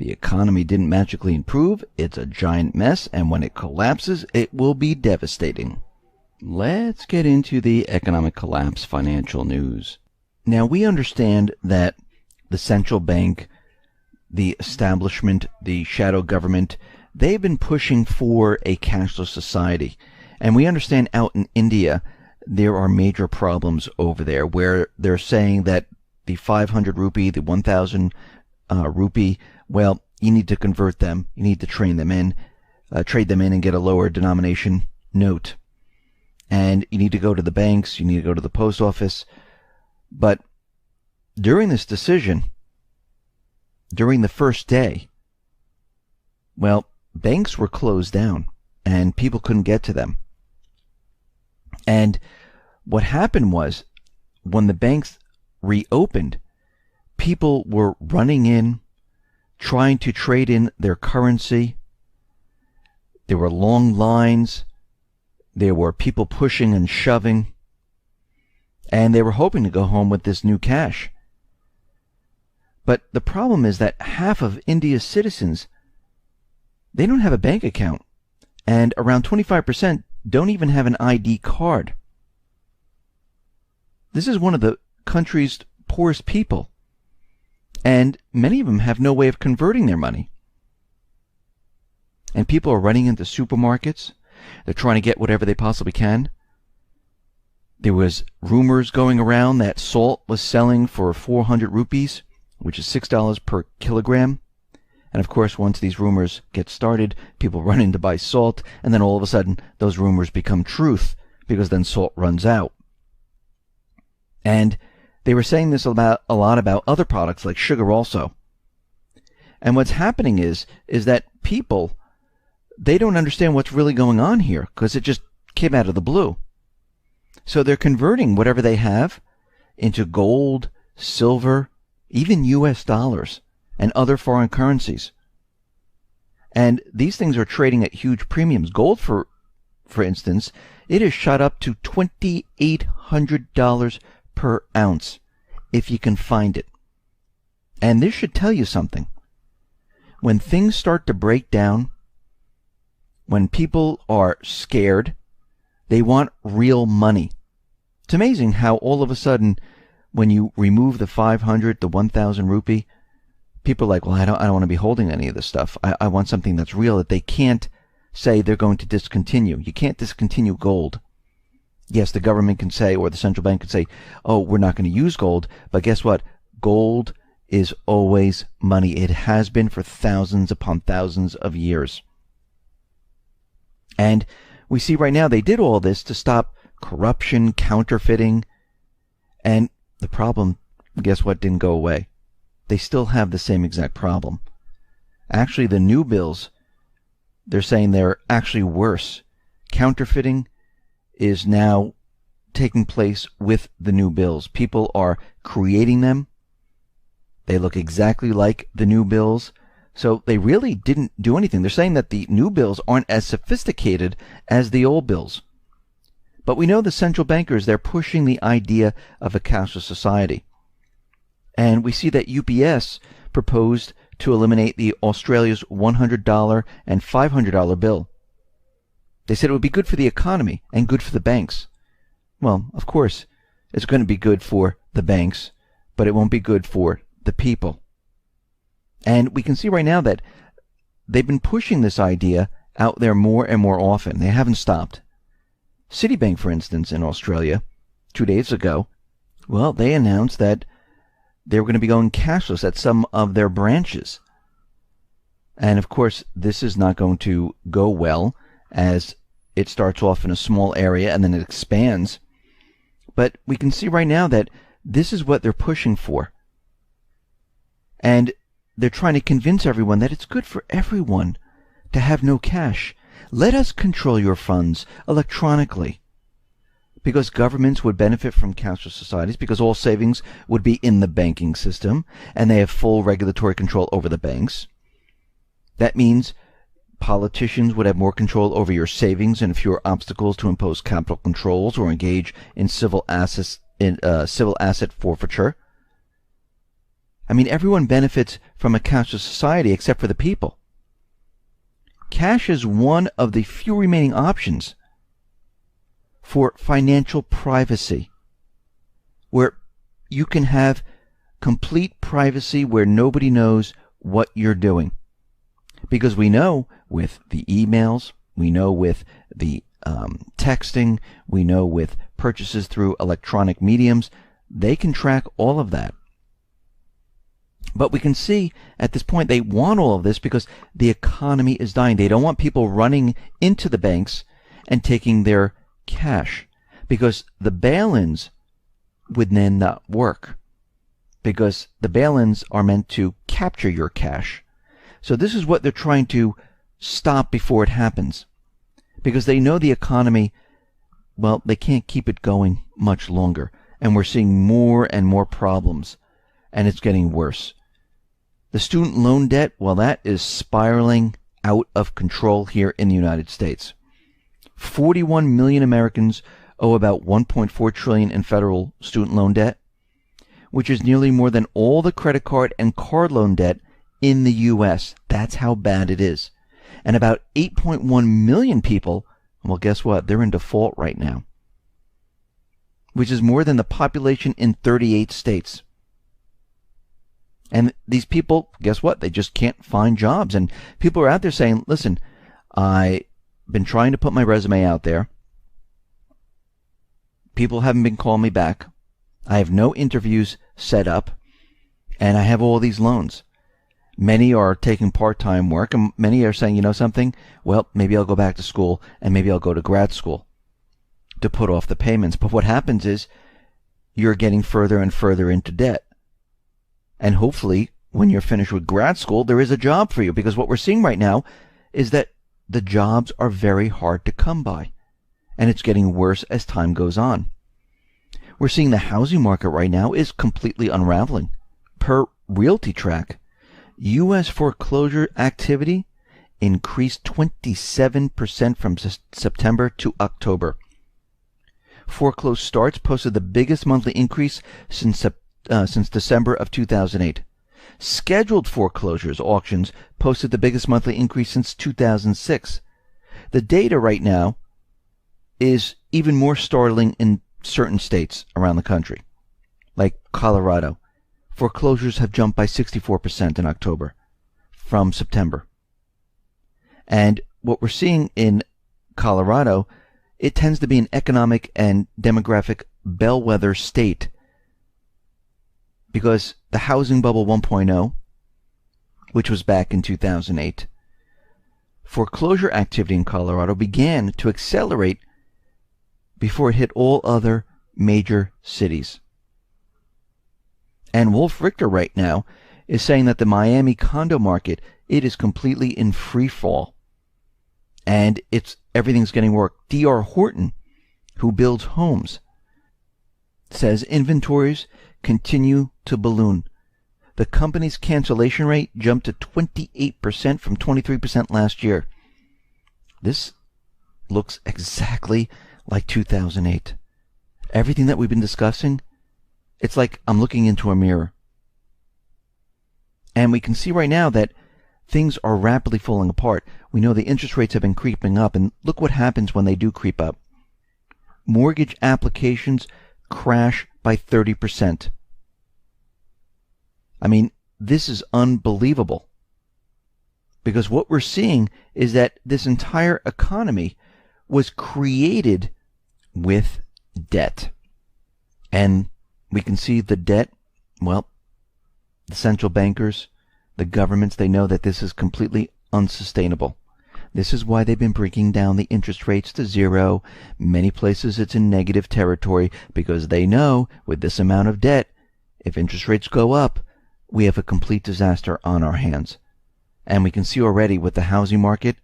The economy didn't magically improve. It's a giant mess, and when it collapses, it will be devastating. Let's get into the economic collapse financial news. Now, we understand that the central bank, the establishment, the shadow government, they've been pushing for a cashless society. And we understand out in India, there are major problems over there where they're saying that the 500 rupee, the 1,000 rupee, well, you need to convert them. You need to trade them in and get a lower denomination note. And you need to go to the banks. You need to go to the post office. But during this decision, during the first day, well, banks were closed down and people couldn't get to them. And what happened was, when the banks reopened, people were running in, trying to trade in their currency. There were long lines. There were people pushing and shoving. And they were hoping to go home with this new cash. But the problem is that half of India's citizens, they don't have a bank account. And around 25% don't even have an ID card. This is one of the country's poorest people. And many of them have no way of converting their money. And people are running into supermarkets. They're trying to get whatever they possibly can. There was rumors going around that salt was selling for 400 rupees, which is $6 per kilogram. And of course, once these rumors get started, people run in to buy salt, and then all of a sudden, those rumors become truth, because then salt runs out. And they were saying this a lot about other products like sugar also. And what's happening is that people, they don't understand what's really going on here, because it just came out of the blue. So they're converting whatever they have into gold, silver, even US dollars, and other foreign currencies. And these things are trading at huge premiums. Gold, for instance, it has shot up to $2,800 per ounce, if you can find it. And this should tell you something. When things start to break down, when people are scared, they want real money. It's amazing how all of a sudden, when you remove the 500, the 1,000 rupee, people are like, well, I don't want to be holding any of this stuff. I want something that's real, that they can't say they're going to discontinue. You can't discontinue gold. Yes, the government can say, or the central bank can say, oh, we're not going to use gold. But guess what? Gold is always money. It has been for thousands upon thousands of years. And we see right now they did all this to stop corruption, counterfeiting. And the problem, guess what, didn't go away. They still have the same exact problem. Actually, the new bills, they're saying they're actually worse. Counterfeiting is now taking place with the new bills. People are creating them. They look exactly like the new bills. So they really didn't do anything. They're saying that the new bills aren't as sophisticated as the old bills. But we know the central bankers, they're pushing the idea of a cashless society. And we see that UBS proposed to eliminate the Australia's $100 and $500 bill. They said it would be good for the economy and good for the banks. Well, of course, it's going to be good for the banks, but it won't be good for the people. And we can see right now that they've been pushing this idea out there more and more often. They haven't stopped. Citibank, for instance, in Australia, 2 days ago, well, they announced that they were going to be going cashless at some of their branches. And of course, this is not going to go well, as it starts off in a small area and then it expands. But we can see right now that this is what they're pushing for. And they're trying to convince everyone that it's good for everyone to have no cash. Let us control your funds electronically. Because governments would benefit from cashless societies, because all savings would be in the banking system, and they have full regulatory control over the banks. That means politicians would have more control over your savings and fewer obstacles to impose capital controls or engage in civil asset forfeiture. I mean, everyone benefits from a cashless society except for the people. Cash is one of the few remaining options for financial privacy, where you can have complete privacy where nobody knows what you're doing. Because we know with the emails, we know with the texting, we know with purchases through electronic mediums, they can track all of that. But we can see at this point they want all of this because the economy is dying. They don't want people running into the banks and taking their cash, because the bail-ins would then not work, because the bail-ins are meant to capture your cash. So this is what they're trying to stop before it happens, because they know the economy, well, they can't keep it going much longer, and we're seeing more and more problems, and it's getting worse. The student loan debt, well, that is spiraling out of control here in the United States. 41 million Americans owe about $1.4 trillion in federal student loan debt, which is nearly more than all the credit card and card loan debt in the U.S. That's how bad it is. And about 8.1 million people, well, guess what? They're in default right now, which is more than the population in 38 states. And these people, guess what? They just can't find jobs. And people are out there saying, listen, I've been trying to put my resume out there. People haven't been calling me back. I have no interviews set up. And I have all these loans. Many are taking part-time work, and many are saying, you know something? Well, maybe I'll go back to school, and maybe I'll go to grad school to put off the payments. But what happens is you're getting further and further into debt. And hopefully, when you're finished with grad school, there is a job for you, because what we're seeing right now is that the jobs are very hard to come by, and it's getting worse as time goes on. We're seeing the housing market right now is completely unraveling. Per RealtyTrack, U.S. foreclosure activity increased 27% from September to October. Foreclosed starts posted the biggest monthly increase since December of 2008. Scheduled foreclosures auctions posted the biggest monthly increase since 2006. The data right now is even more startling in certain states around the country, like Colorado. Foreclosures have jumped by 64% in October from September. And what we're seeing in Colorado, it tends to be an economic and demographic bellwether state, because the housing bubble 1.0, which was back in 2008, foreclosure activity in Colorado began to accelerate before it hit all other major cities. And Wolf Richter right now is saying that the Miami condo market, it is completely in free fall, and everything's getting worse. D.R. Horton, who builds homes, says inventories continue to balloon. The company's cancellation rate jumped to 28% from 23% last year. This looks exactly like 2008. Everything that we've been discussing, it's like I'm looking into a mirror. And we can see right now that things are rapidly falling apart. We know the interest rates have been creeping up, and look what happens when they do creep up. Mortgage applications crash by 30%. I mean, this is unbelievable. Because what we're seeing is that this entire economy was created with debt. And we can see the debt, well, the central bankers, the governments, they know that this is completely unsustainable. This is why they've been bringing down the interest rates to zero. Many places it's in negative territory, because they know with this amount of debt, if interest rates go up, we have a complete disaster on our hands. And we can see already with the housing market,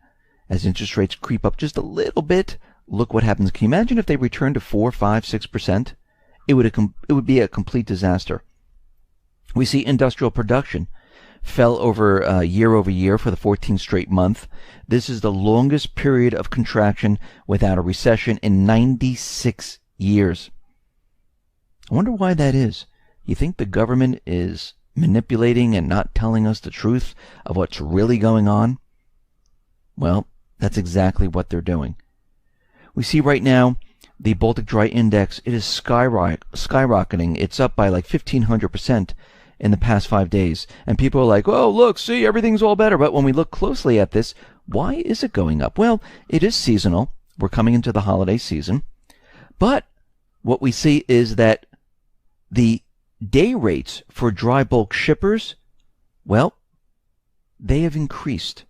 as interest rates creep up just a little bit, look what happens. Can you imagine if they return to 4, 5, 6%? It would be a complete disaster. We see industrial production fell over year for the 14th straight month. This is the longest period of contraction without a recession in 96 years. I wonder why that is. You think the government is manipulating and not telling us the truth of what's really going on? Well, that's exactly what they're doing. We see right now the Baltic Dry Index, it is skyrocketing. It's up by like 1,500% in the past 5 days. And people are like, oh, look, see, everything's all better. But when we look closely at this, why is it going up? Well, it is seasonal. We're coming into the holiday season. But what we see is that the day rates for dry bulk shippers, well, they have increased.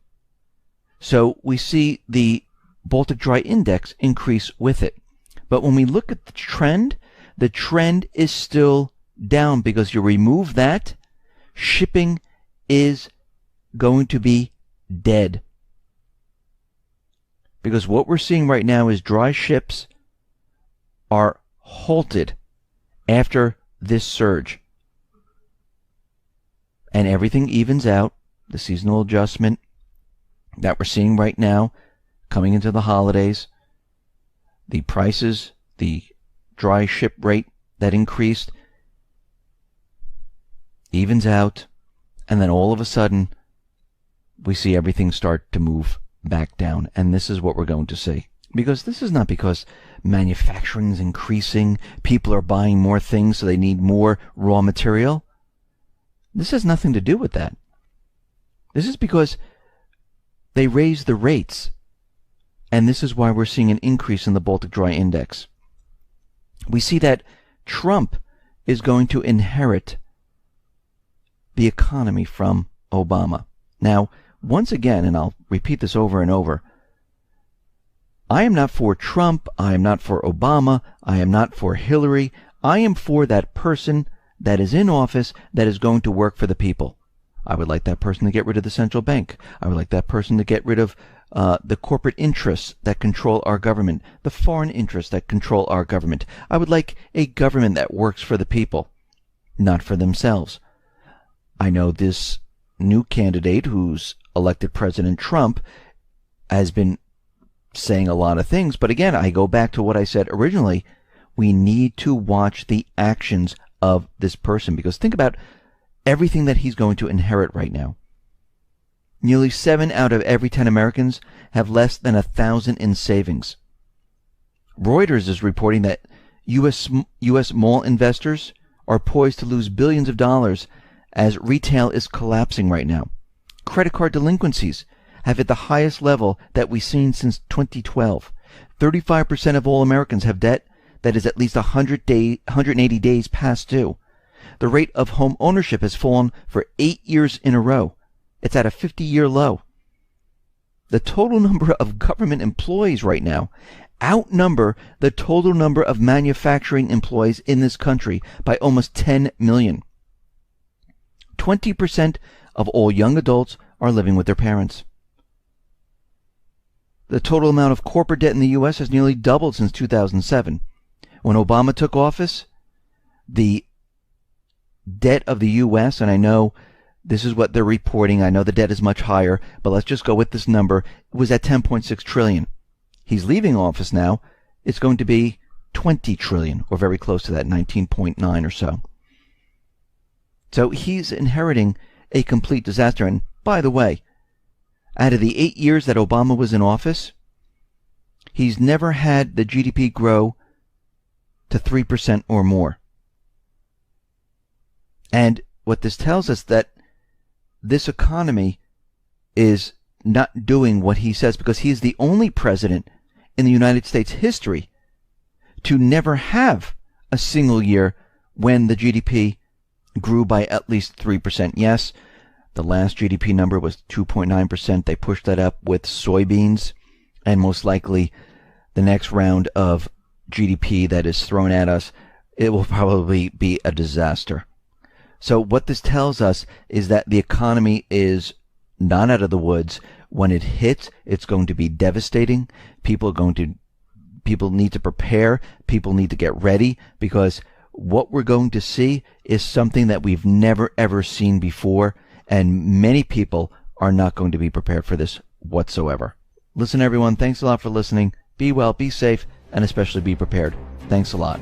So we see the Baltic Dry Index increase with it. But when we look at the trend is still down, because you remove that, shipping is going to be dead. Because what we're seeing right now is dry ships are halted after this surge. And everything evens out. The seasonal adjustment that we're seeing right now, coming into the holidays, the prices, the dry ship rate that increased, evens out, and then all of a sudden, we see everything start to move back down. And this is what we're going to see. Because this is not because manufacturing is increasing, people are buying more things so they need more raw material. This has nothing to do with that. This is because they raised the rates. And this is why we're seeing an increase in the Baltic Dry Index. We see that Trump is going to inherit the economy from Obama. Now, once again, and I'll repeat this over and over, I am not for Trump, I am not for Obama, I am not for Hillary. I am for that person that is in office that is going to work for the people. I would like that person to get rid of the central bank. I would like that person to get rid of the corporate interests that control our government, the foreign interests that control our government. I would like a government that works for the people, not for themselves. I know this new candidate who's elected President Trump has been saying a lot of things, but again, I go back to what I said originally. We need to watch the actions of this person, because think about everything that he's going to inherit right now. Nearly 7 out of every 10 Americans have less than $1,000 in savings. Reuters is reporting that U.S. mall investors are poised to lose billions of dollars as retail is collapsing right now. Credit card delinquencies have hit the highest level that we've seen since 2012. 35% of all Americans have debt that is at least 180 days past due. The rate of home ownership has fallen for 8 years in a row. It's at a 50-year low. The total number of government employees right now outnumber the total number of manufacturing employees in this country by almost 10 million. 20% of all young adults are living with their parents. The total amount of corporate debt in the U.S. has nearly doubled since 2007. When Obama took office, the debt of the U.S., and I know this is what they're reporting, I know the debt is much higher, but let's just go with this number, it was at 10.6 trillion. He's leaving office now. It's going to be 20 trillion, or very close to that, 19.9 or so. So he's inheriting a complete disaster. And by the way, out of the 8 years that Obama was in office, he's never had the GDP grow to 3% or more. And what this tells us that this economy is not doing what he says, because he is the only president in the United States history to never have a single year when the GDP grew by at least 3%. Yes, the last GDP number was 2.9%. They pushed that up with soybeans, and most likely the next round of GDP that is thrown at us, it will probably be a disaster. So what this tells us is that the economy is not out of the woods. When it hits, it's going to be devastating. People need to prepare. People need to get ready, because what we're going to see is something that we've never ever seen before, and many people are not going to be prepared for this whatsoever. Listen, everyone, thanks a lot for listening. Be well, be safe, and especially be prepared. Thanks a lot.